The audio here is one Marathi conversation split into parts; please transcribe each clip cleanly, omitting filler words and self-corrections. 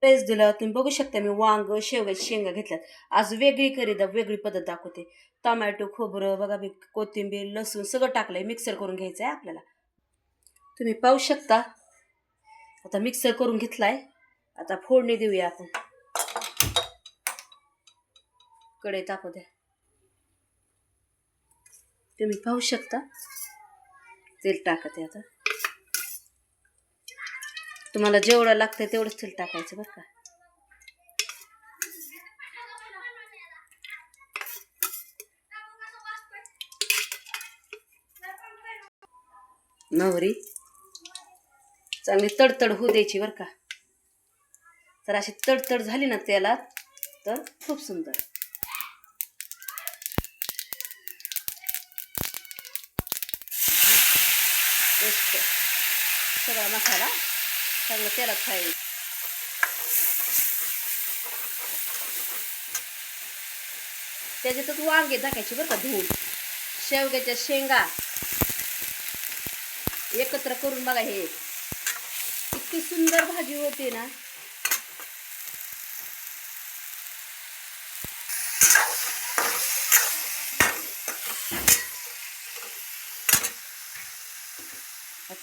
पेस्ट दिलं. तुम्ही बघू शकता मी वांग शेवग्याची शेंगा घेतल्यात. आज वेगळी वेगळी पद्धत दाखवते. टोमॅटो खोबरं बघा मी कोथिंबीर लसूण सगळं टाकलंय. मिक्सर करून घ्यायचं आहे आपल्याला. तुम्ही पाहू शकता आता मिक्सर करून घेतलाय. आता फोडणी देऊया आपण. कढई तापू द्या. तुम्ही पाहू शकता तेल टाकते. आता तुम्हाला जेवढं लागतंय तेवढंच तेल टाकायचं बरं का. मोहरी चांगली तडतड होऊ द्यायची बरं का. तर अशी तडतड झाली ना तेलात तर खूप सुंदर. सगळा मसाला चांगला तेलात फ्राय. त्याच्यातच वांगे टाकायचे बरं का धुवून. शेवग्याच्या शेंगा एकत्र करून बघा. हे इतकी सुंदर भाजी होते ना.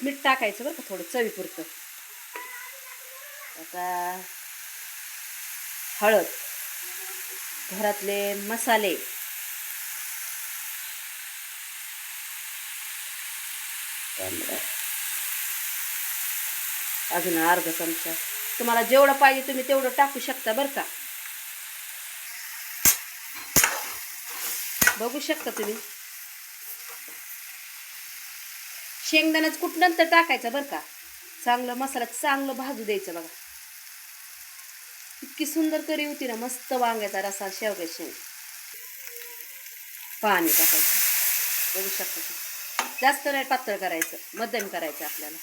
मीठ टाकायचं बरं का थोडं चवीपुरतं. आता हळद, घरातले मसाले, अजून अर्धा चमचा. तुम्हाला जेवढं पाहिजे तुम्ही तेवढं टाकू शकता बरं का. बघू शकता तुम्ही. शेंगदाण्याच कूट नंतर टाकायचं बरं का. चांगलं मसाला चांगलं भाजू द्यायचं बघा. इतकी सुंदर करी होती ना. मस्त वांग्याचा रसा शेवग्याची शेंग. पाणी टाकायचं. बघू शकता तुम्ही. जास्त नाही पातळ करायचं, मध्यम करायचं आपल्याला.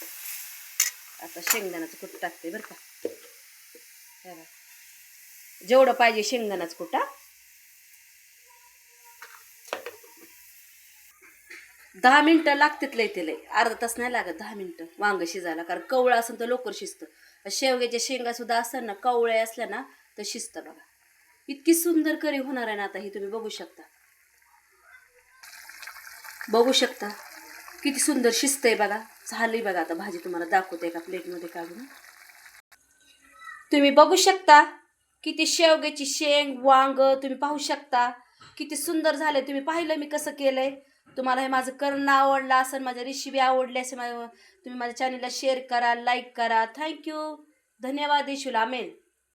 आता शेंगदाण्याचं कूट टाकते बरं का. जेवढं पाहिजे शेंगदाण्याचं कूट. 10 मिनिटं लागतात लय ते. अर्धा तास नाही लागत. 10 मिनिटं वांग शिजायला. कारण कवळं असेल तर लवकर शिजतं. शेवग्याच्या शेंगा सुद्धा असतात ना कवळ्या असल्या ना तर शिजतं बघा. इतकी सुंदर करी होणार आहे ना आता. ही तुम्ही बघू शकता. बघू शकता किती सुंदर शिजतंय बघा. झाली बघा. आता भाजी तुम्हाला दाखवते एका प्लेटमध्ये काढून. तुम्ही बघू शकता किती शेवग्याची शेंग वांग तुम्ही पाहू शकता किती सुंदर झाले. तुम्ही पाहिलं मी कसं केलंय. तुम्हाला हे माझं करणं आवडलं असेल, माझ्या रेसिपी आवडली असेल, तुम्ही माझ्या चॅनलला शेअर करा, लाईक करा. थँक्यू. धन्यवाद. आमेन.